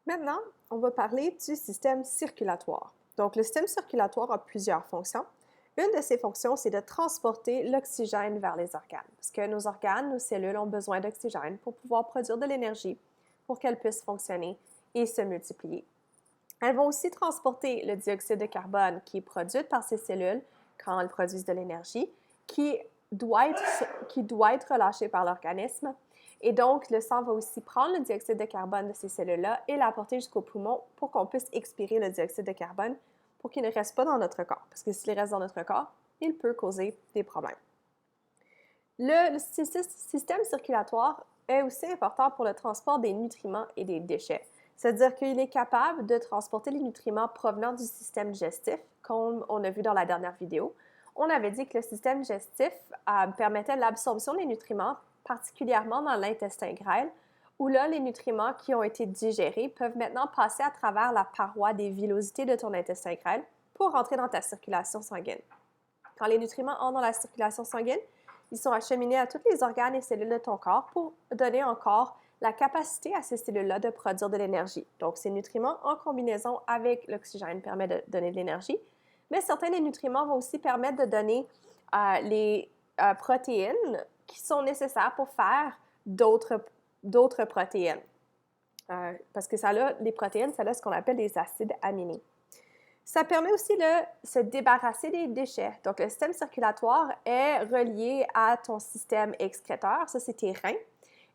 Maintenant, on va parler du système circulatoire. Donc, le système circulatoire a plusieurs fonctions. Une de ces fonctions, c'est de transporter l'oxygène vers les organes, parce que nos organes, nos cellules ont besoin d'oxygène pour pouvoir produire de l'énergie, pour qu'elles puissent fonctionner et se multiplier. Elles vont aussi transporter le dioxyde de carbone qui est produit par ces cellules quand elles produisent de l'énergie, qui doit être relâché par l'organisme. Et donc, le sang va aussi prendre le dioxyde de carbone de ces cellules-là et l'apporter jusqu'au poumon pour qu'on puisse expirer le dioxyde de carbone pour qu'il ne reste pas dans notre corps. Parce que s'il reste dans notre corps, il peut causer des problèmes. Le système circulatoire est aussi important pour le transport des nutriments et des déchets. C'est-à-dire qu'il est capable de transporter les nutriments provenant du système digestif, comme on a vu dans la dernière vidéo. On avait dit que le système digestif permettait l'absorption des nutriments, particulièrement dans l'intestin grêle, où là, les nutriments qui ont été digérés peuvent maintenant passer à travers la paroi des villosités de ton intestin grêle pour rentrer dans ta circulation sanguine. Quand les nutriments entrent dans la circulation sanguine, ils sont acheminés à tous les organes et cellules de ton corps pour donner encore la capacité à ces cellules-là de produire de l'énergie. Donc, ces nutriments, en combinaison avec l'oxygène, permettent de donner de l'énergie, mais certains des nutriments vont aussi permettre de donner les protéines qui sont nécessaires pour faire d'autres protéines. Parce que les protéines, ça a ce qu'on appelle des acides aminés. Ça permet aussi de se débarrasser des déchets. Donc, le système circulatoire est relié à ton système excréteur, ça c'est tes reins,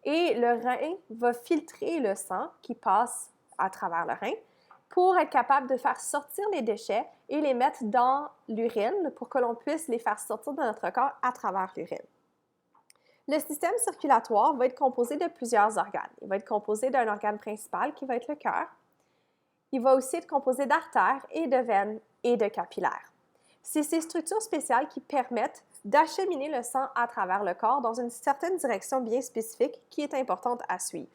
et le rein va filtrer le sang qui passe à travers le rein pour être capable de faire sortir les déchets et les mettre dans l'urine pour que l'on puisse les faire sortir de notre corps à travers l'urine. Le système circulatoire va être composé de plusieurs organes. Il va être composé d'un organe principal qui va être le cœur. Il va aussi être composé d'artères et de veines et de capillaires. C'est ces structures spéciales qui permettent d'acheminer le sang à travers le corps dans une certaine direction bien spécifique qui est importante à suivre.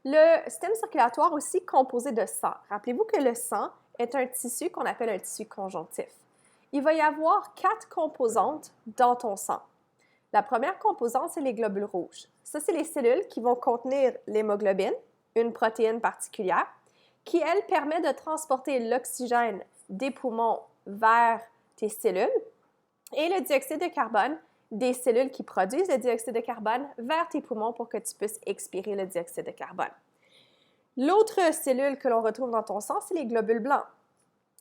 Le système circulatoire aussi composé de sang. Rappelez-vous que le sang est un tissu qu'on appelle un tissu conjonctif. Il va y avoir 4 composantes dans ton sang. La première composante, c'est les globules rouges. Ça, c'est les cellules qui vont contenir l'hémoglobine, une protéine particulière, qui, elle, permet de transporter l'oxygène des poumons vers tes cellules et le dioxyde de carbone des cellules qui produisent le dioxyde de carbone vers tes poumons pour que tu puisses expirer le dioxyde de carbone. L'autre cellule que l'on retrouve dans ton sang, c'est les globules blancs.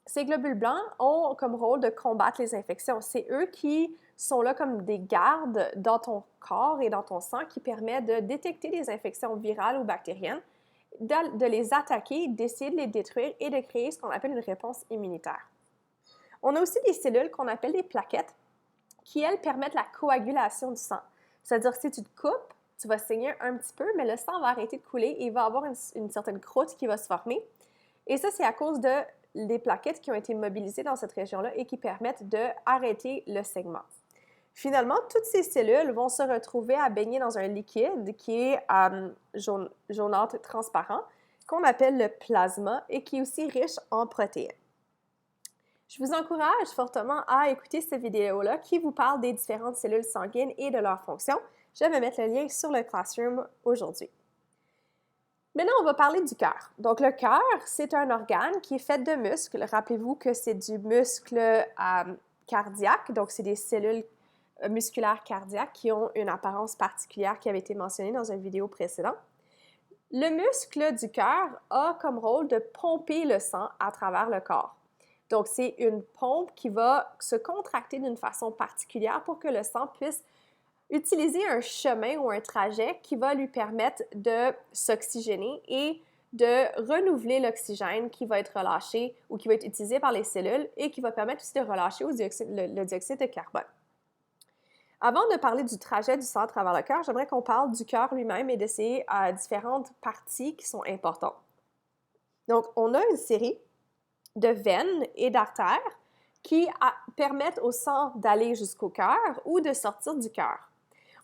Ces globules blancs ont comme rôle de combattre les infections. C'est eux qui sont là comme des gardes dans ton corps et dans ton sang qui permettent de détecter des infections virales ou bactériennes, de les attaquer, d'essayer de les détruire et de créer ce qu'on appelle une réponse immunitaire. On a aussi des cellules qu'on appelle des plaquettes qui, elles, permettent la coagulation du sang. C'est-à-dire que si tu te coupes, tu vas saigner un petit peu, mais le sang va arrêter de couler et il va avoir une certaine croûte qui va se former. Et ça, c'est à cause des plaquettes qui ont été mobilisées dans cette région-là et qui permettent d'arrêter le saignement. Finalement, toutes ces cellules vont se retrouver à baigner dans un liquide qui est jaunâtre transparent, qu'on appelle le plasma et qui est aussi riche en protéines. Je vous encourage fortement à écouter cette vidéo-là qui vous parle des différentes cellules sanguines et de leurs fonctions. Je vais mettre le lien sur le Classroom aujourd'hui. Maintenant, on va parler du cœur. Donc, le cœur, c'est un organe qui est fait de muscles. Rappelez-vous que c'est du muscle cardiaque, donc c'est des cellules musculaires cardiaques qui ont une apparence particulière qui avait été mentionnée dans une vidéo précédente. Le muscle du cœur a comme rôle de pomper le sang à travers le corps. Donc, c'est une pompe qui va se contracter d'une façon particulière pour que le sang puisse utiliser un chemin ou un trajet qui va lui permettre de s'oxygéner et de renouveler l'oxygène qui va être relâché ou qui va être utilisé par les cellules et qui va permettre aussi de relâcher le dioxyde de carbone. Avant de parler du trajet du sang à travers le cœur, j'aimerais qu'on parle du cœur lui-même et de ses différentes parties qui sont importantes. Donc, on a une série de veines et d'artères qui permettent au sang d'aller jusqu'au cœur ou de sortir du cœur.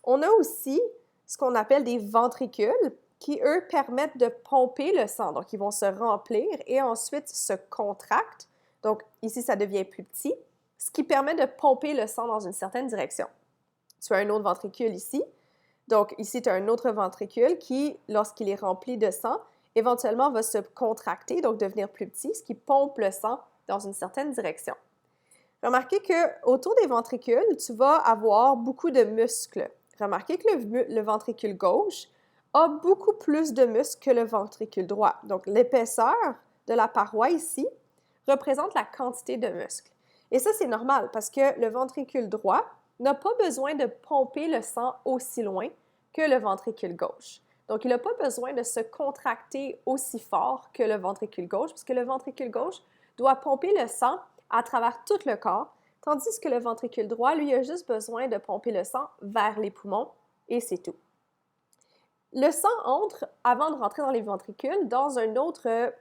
On a aussi ce qu'on appelle des ventricules qui, eux, permettent de pomper le sang. Donc, ils vont se remplir et ensuite se contractent. Donc, ici, ça devient plus petit, ce qui permet de pomper le sang dans une certaine direction. Tu as un autre ventricule ici. Donc, ici, tu as un autre ventricule qui, lorsqu'il est rempli de sang, éventuellement va se contracter, donc devenir plus petit, ce qui pompe le sang dans une certaine direction. Remarquez qu'autour des ventricules, tu vas avoir beaucoup de muscles. Remarquez que le ventricule gauche a beaucoup plus de muscles que le ventricule droit. Donc, l'épaisseur de la paroi ici représente la quantité de muscles. Et ça, c'est normal parce que le ventricule droit n'a pas besoin de pomper le sang aussi loin que le ventricule gauche. Donc, il n'a pas besoin de se contracter aussi fort que le ventricule gauche, parce que le ventricule gauche doit pomper le sang à travers tout le corps, tandis que le ventricule droit, lui, a juste besoin de pomper le sang vers les poumons, et c'est tout. Le sang entre, avant de rentrer dans les ventricules, dans un autre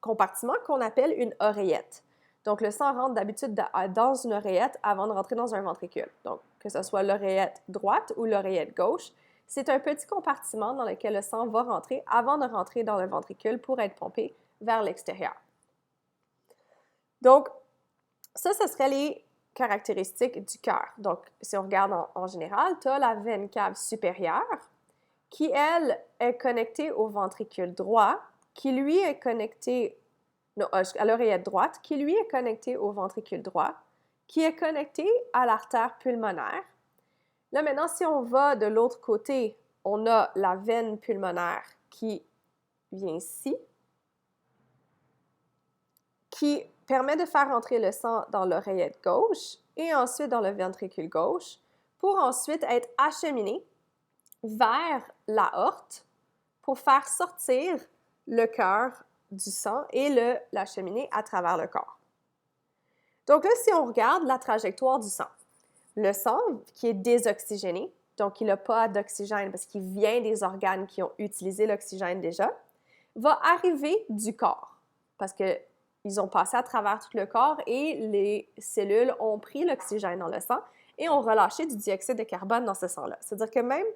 compartiment qu'on appelle une oreillette. Donc, le sang rentre d'habitude dans une oreillette avant de rentrer dans un ventricule. Donc, que ce soit l'oreillette droite ou l'oreillette gauche, c'est un petit compartiment dans lequel le sang va rentrer avant de rentrer dans le ventricule pour être pompé vers l'extérieur. Donc, ça, ce serait les caractéristiques du cœur. Donc, si on regarde en général, tu as la veine cave supérieure qui, elle, est connectée au ventricule droit, qui, lui, est connecté à l'oreillette droite, qui, lui, est connectée au ventricule droit, qui est connecté à l'artère pulmonaire. Là, maintenant, si on va de l'autre côté, on a la veine pulmonaire qui vient ici, qui permet de faire entrer le sang dans l'oreillette gauche et ensuite dans le ventricule gauche pour ensuite être acheminé vers l'aorte pour faire sortir le cœur du sang et l'acheminer à travers le corps. Donc là, si on regarde la trajectoire du sang, le sang qui est désoxygéné, donc il n'a pas d'oxygène parce qu'il vient des organes qui ont utilisé l'oxygène déjà, va arriver du corps parce qu'ils ont passé à travers tout le corps et les cellules ont pris l'oxygène dans le sang et ont relâché du dioxyde de carbone dans ce sang-là. C'est-à-dire que même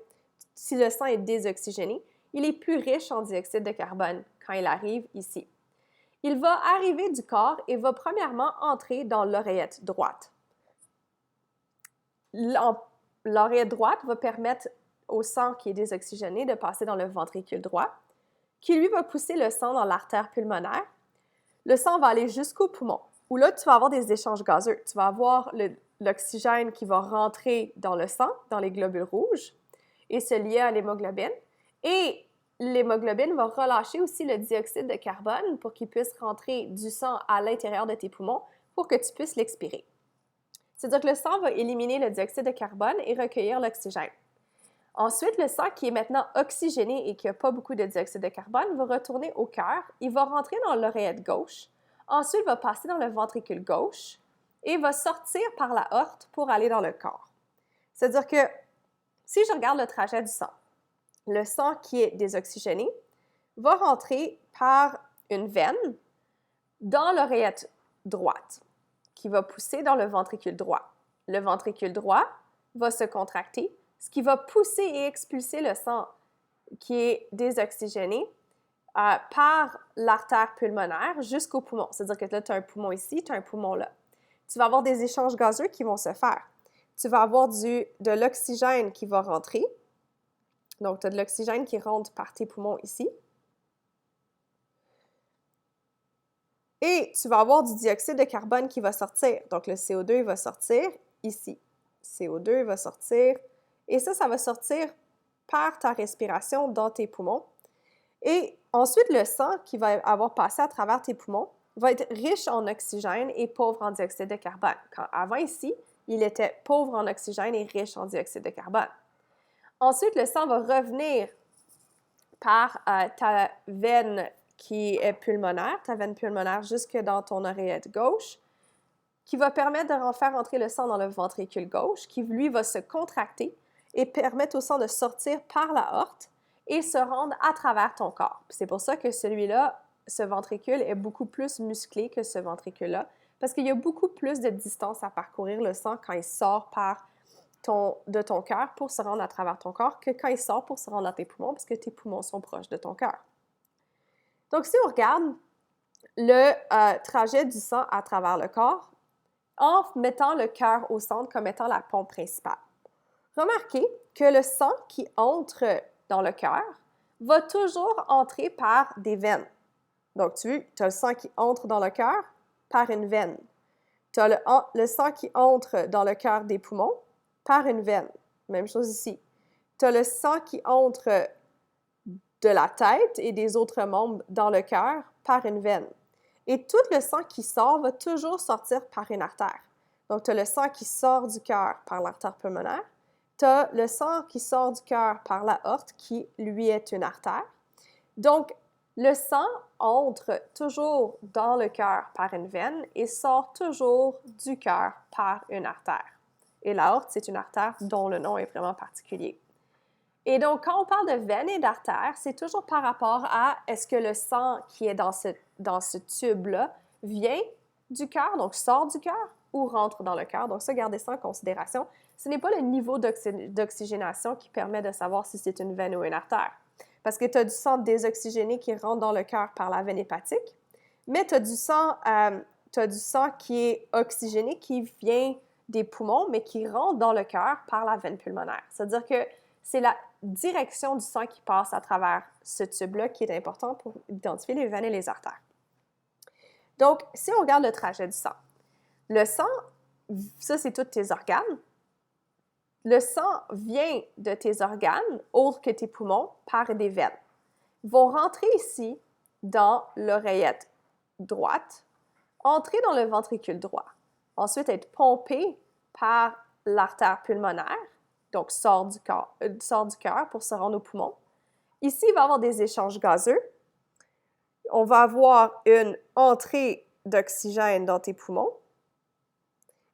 si le sang est désoxygéné, il est plus riche en dioxyde de carbone quand il arrive ici. Il va arriver du corps et va premièrement entrer dans l'oreillette droite. L'oreillette droite va permettre au sang qui est désoxygéné de passer dans le ventricule droit, qui lui va pousser le sang dans l'artère pulmonaire. Le sang va aller jusqu'au poumon, où là, tu vas avoir des échanges gazeux. Tu vas avoir l'oxygène qui va rentrer dans le sang, dans les globules rouges, et se lier à l'hémoglobine. Et l'hémoglobine va relâcher aussi le dioxyde de carbone pour qu'il puisse rentrer du sang à l'intérieur de tes poumons pour que tu puisses l'expirer. C'est-à-dire que le sang va éliminer le dioxyde de carbone et recueillir l'oxygène. Ensuite, le sang qui est maintenant oxygéné et qui n'a pas beaucoup de dioxyde de carbone va retourner au cœur, il va rentrer dans l'oreillette gauche, ensuite va passer dans le ventricule gauche et va sortir par la aorte pour aller dans le corps. C'est-à-dire que si je regarde le trajet du sang, le sang qui est désoxygéné va rentrer par une veine dans l'oreillette droite qui va pousser dans le ventricule droit. Le ventricule droit va se contracter, ce qui va pousser et expulser le sang qui est désoxygéné par l'artère pulmonaire jusqu'au poumon. C'est-à-dire que là, tu as un poumon ici, tu as un poumon là. Tu vas avoir des échanges gazeux qui vont se faire. Tu vas avoir de l'oxygène qui va rentrer. Donc, tu as de l'oxygène qui rentre par tes poumons ici. Et tu vas avoir du dioxyde de carbone qui va sortir. Donc, le CO2 il va sortir ici. CO2 va sortir. Et ça va sortir par ta respiration dans tes poumons. Et ensuite, le sang qui va avoir passé à travers tes poumons va être riche en oxygène et pauvre en dioxyde de carbone. Avant ici, il était pauvre en oxygène et riche en dioxyde de carbone. Ensuite, le sang va revenir par ta veine qui est pulmonaire, ta veine pulmonaire jusque dans ton oreillette gauche, qui va permettre de faire entrer le sang dans le ventricule gauche, qui lui va se contracter et permettre au sang de sortir par l'aorte et se rendre à travers ton corps. C'est pour ça que celui-là, ce ventricule est beaucoup plus musclé que ce ventricule-là, parce qu'il y a beaucoup plus de distance à parcourir le sang quand il sort de ton cœur pour se rendre à travers ton corps que quand il sort pour se rendre à tes poumons, parce que tes poumons sont proches de ton cœur. Donc, si on regarde le trajet du sang à travers le corps, en mettant le cœur au centre comme étant la pompe principale, remarquez que le sang qui entre dans le cœur va toujours entrer par des veines. Donc, tu as le sang qui entre dans le cœur par une veine. Tu as le sang qui entre dans le cœur des poumons par une veine. Même chose ici. Tu as le sang qui entre de la tête et des autres membres dans le cœur par une veine. Et tout le sang qui sort va toujours sortir par une artère. Donc, tu as le sang qui sort du cœur par l'artère pulmonaire. Tu as le sang qui sort du cœur par l'aorte, qui, lui, est une artère. Donc, le sang entre toujours dans le cœur par une veine et sort toujours du cœur par une artère. Et l'aorte, c'est une artère dont le nom est vraiment particulier. Et donc, quand on parle de veine et d'artère, c'est toujours par rapport à est-ce que le sang qui est dans ce tube-là vient du cœur, donc sort du cœur, ou rentre dans le cœur. Donc ça, gardez ça en considération. Ce n'est pas le niveau d'oxygénation qui permet de savoir si c'est une veine ou une artère. Parce que tu as du sang désoxygéné qui rentre dans le cœur par la veine hépatique, mais tu as du sang qui est oxygéné qui vient des poumons, mais qui rentre dans le cœur par la veine pulmonaire. C'est-à-dire que c'est la direction du sang qui passe à travers ce tube-là qui est important pour identifier les veines et les artères. Donc, si on regarde le trajet du sang, le sang, ça c'est tous tes organes. Le sang vient de tes organes, autres que tes poumons, par des veines. Ils vont rentrer ici dans l'oreillette droite, entrer dans le ventricule droit, ensuite être pompé par l'artère pulmonaire, donc sort du cœur pour se rendre aux poumons. Ici, il va y avoir des échanges gazeux. On va avoir une entrée d'oxygène dans tes poumons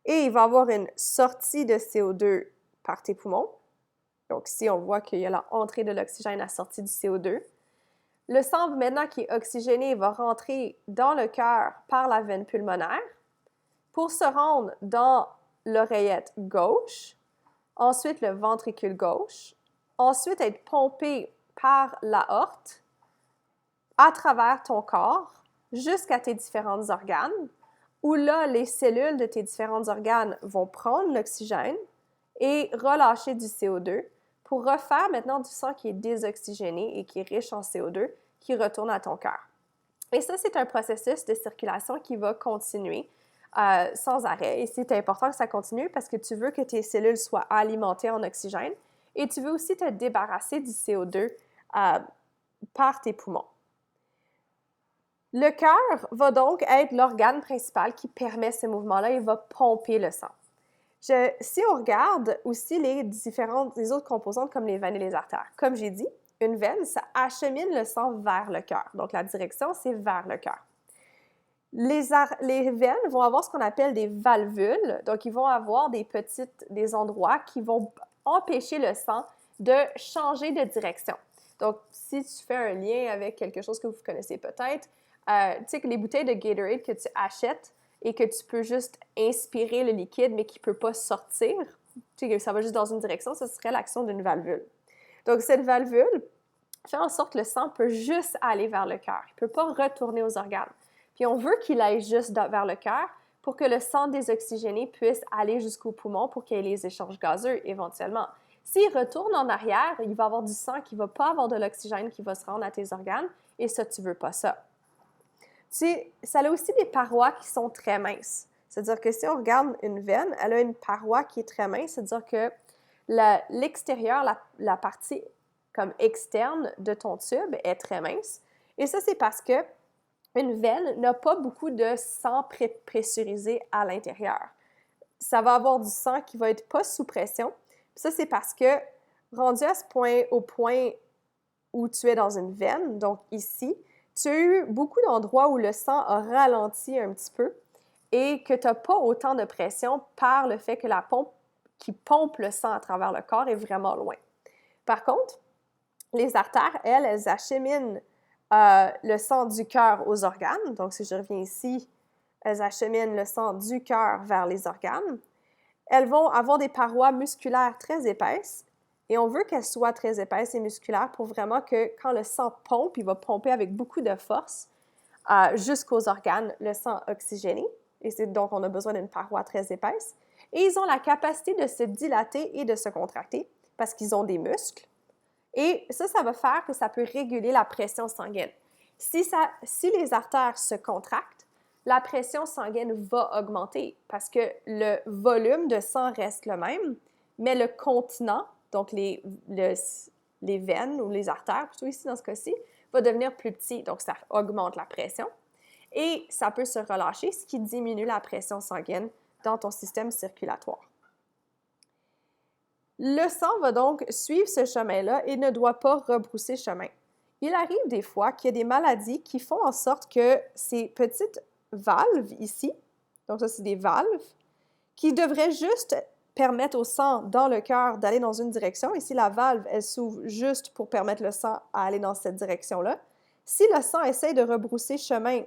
et il va y avoir une sortie de CO2 par tes poumons. Donc ici, on voit qu'il y a l'entrée de l'oxygène, la sortie du CO2. Le sang, maintenant qui est oxygéné, va rentrer dans le cœur par la veine pulmonaire pour se rendre dans l'oreillette gauche, ensuite le ventricule gauche, ensuite être pompé par l'aorte à travers ton corps jusqu'à tes différents organes, où là, les cellules de tes différents organes vont prendre l'oxygène et relâcher du CO2 pour refaire maintenant du sang qui est désoxygéné et qui est riche en CO2 qui retourne à ton cœur. Et ça, c'est un processus de circulation qui va continuer sans arrêt. Et c'est important que ça continue parce que tu veux que tes cellules soient alimentées en oxygène et tu veux aussi te débarrasser du CO2 par tes poumons. Le cœur va donc être l'organe principal qui permet ce mouvement-là et va pomper le sang. Si on regarde aussi les autres composantes comme les veines et les artères, comme j'ai dit, une veine, ça achemine le sang vers le cœur. Donc, la direction, c'est vers le cœur. Les veines vont avoir ce qu'on appelle des valvules. Donc, ils vont avoir des endroits qui vont empêcher le sang de changer de direction. Donc, si tu fais un lien avec quelque chose que vous connaissez peut-être, tu sais que les bouteilles de Gatorade que tu achètes et que tu peux juste inspirer le liquide, mais qui ne peut pas sortir, tu sais que ça va juste dans une direction, ce serait l'action d'une valvule. Donc, cette valvule fait en sorte que le sang peut juste aller vers le cœur. Il ne peut pas retourner aux organes. Puis, on veut qu'il aille juste vers le cœur pour que le sang désoxygéné puisse aller jusqu'aux poumons pour qu'il y ait les échanges gazeux éventuellement. S'il retourne en arrière, il va y avoir du sang qui ne va pas avoir de l'oxygène qui va se rendre à tes organes et ça, tu ne veux pas ça. Ça a aussi des parois qui sont très minces. C'est-à-dire que si on regarde une veine, elle a une paroi qui est très mince, c'est-à-dire que l'extérieur, la partie comme externe de ton tube est très mince. Et ça, c'est parce que une veine n'a pas beaucoup de sang pressurisé à l'intérieur. Ça va avoir du sang qui va être pas sous pression. Puis ça, c'est parce que rendu à au point où tu es dans une veine, donc ici, tu as eu beaucoup d'endroits où le sang a ralenti un petit peu et que tu n'as pas autant de pression par le fait que la pompe qui pompe le sang à travers le corps est vraiment loin. Par contre, les artères, elles acheminent le sang du cœur aux organes. Donc, si je reviens ici, elles acheminent le sang du cœur vers les organes. Elles vont avoir des parois musculaires très épaisses et on veut qu'elles soient très épaisses et musculaires pour vraiment que quand le sang pompe, il va pomper avec beaucoup de force jusqu'aux organes, le sang oxygéné. Et donc, on a besoin d'une paroi très épaisse. Et ils ont la capacité de se dilater et de se contracter parce qu'ils ont des muscles. Et ça va faire que ça peut réguler la pression sanguine. Si les artères se contractent, la pression sanguine va augmenter parce que le volume de sang reste le même, mais le continent, donc les veines ou les artères, plutôt ici dans ce cas-ci, va devenir plus petit, donc ça augmente la pression. Et ça peut se relâcher, ce qui diminue la pression sanguine dans ton système circulatoire. Le sang va donc suivre ce chemin-là et ne doit pas rebrousser chemin. Il arrive des fois qu'il y a des maladies qui font en sorte que ces petites valves ici, donc ça c'est des valves, qui devraient juste permettre au sang dans le cœur d'aller dans une direction. Ici, la valve, elle s'ouvre juste pour permettre le sang à aller dans cette direction-là. Si le sang essaie de rebrousser chemin,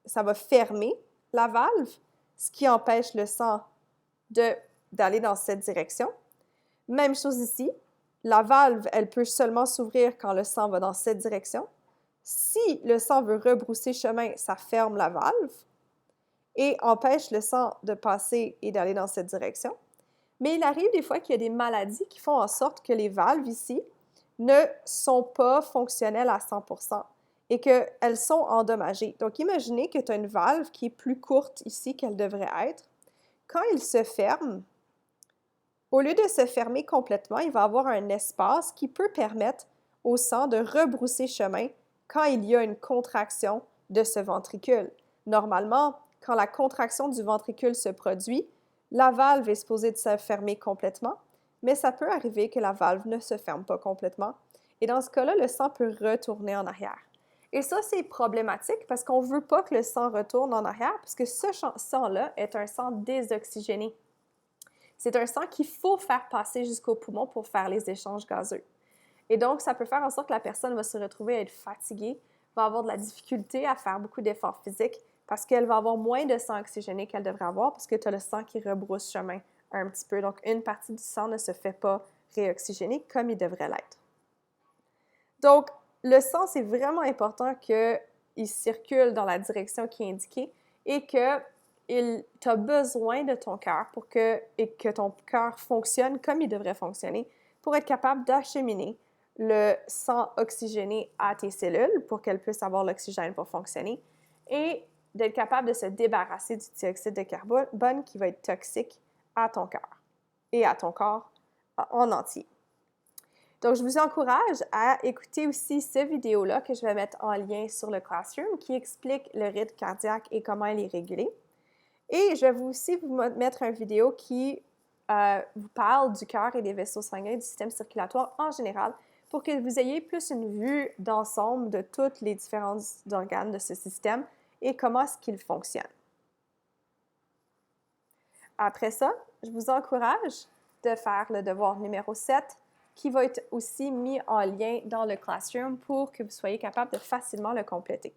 ça va fermer la valve, ce qui empêche le sang d'aller dans cette direction. Même chose ici, la valve, elle peut seulement s'ouvrir quand le sang va dans cette direction. Si le sang veut rebrousser chemin, ça ferme la valve et empêche le sang de passer et d'aller dans cette direction. Mais il arrive des fois qu'il y a des maladies qui font en sorte que les valves ici ne sont pas fonctionnelles à 100% et qu'elles sont endommagées. Donc, imaginez que tu as une valve qui est plus courte ici qu'elle devrait être. Quand il se ferme, au lieu de se fermer complètement, il va avoir un espace qui peut permettre au sang de rebrousser chemin quand il y a une contraction de ce ventricule. Normalement, quand la contraction du ventricule se produit, la valve est supposée de se fermer complètement, mais ça peut arriver que la valve ne se ferme pas complètement. Et dans ce cas-là, le sang peut retourner en arrière. Et ça, c'est problématique parce qu'on ne veut pas que le sang retourne en arrière parce que ce sang-là est un sang désoxygéné. C'est un sang qu'il faut faire passer jusqu'au poumon pour faire les échanges gazeux. Et donc, ça peut faire en sorte que la personne va se retrouver à être fatiguée, va avoir de la difficulté à faire beaucoup d'efforts physiques parce qu'elle va avoir moins de sang oxygéné qu'elle devrait avoir parce que tu as le sang qui rebrousse chemin un petit peu. Donc, une partie du sang ne se fait pas réoxygéner comme il devrait l'être. Donc, le sang, c'est vraiment important qu'il circule dans la direction qui est indiquée et que tu as besoin de ton cœur et que ton cœur fonctionne comme il devrait fonctionner pour être capable d'acheminer le sang oxygéné à tes cellules pour qu'elles puissent avoir l'oxygène pour fonctionner et d'être capable de se débarrasser du dioxyde de carbone qui va être toxique à ton cœur et à ton corps en entier. Donc, je vous encourage à écouter aussi cette vidéo-là que je vais mettre en lien sur le Classroom qui explique le rythme cardiaque et comment il est régulé. Et je vais aussi vous mettre une vidéo qui vous parle du cœur et des vaisseaux sanguins, du système circulatoire en général, pour que vous ayez plus une vue d'ensemble de tous les différents organes de ce système et comment est-ce qu'ils fonctionnent. Après ça, je vous encourage de faire le devoir numéro 7, qui va être aussi mis en lien dans le Classroom pour que vous soyez capable de facilement le compléter.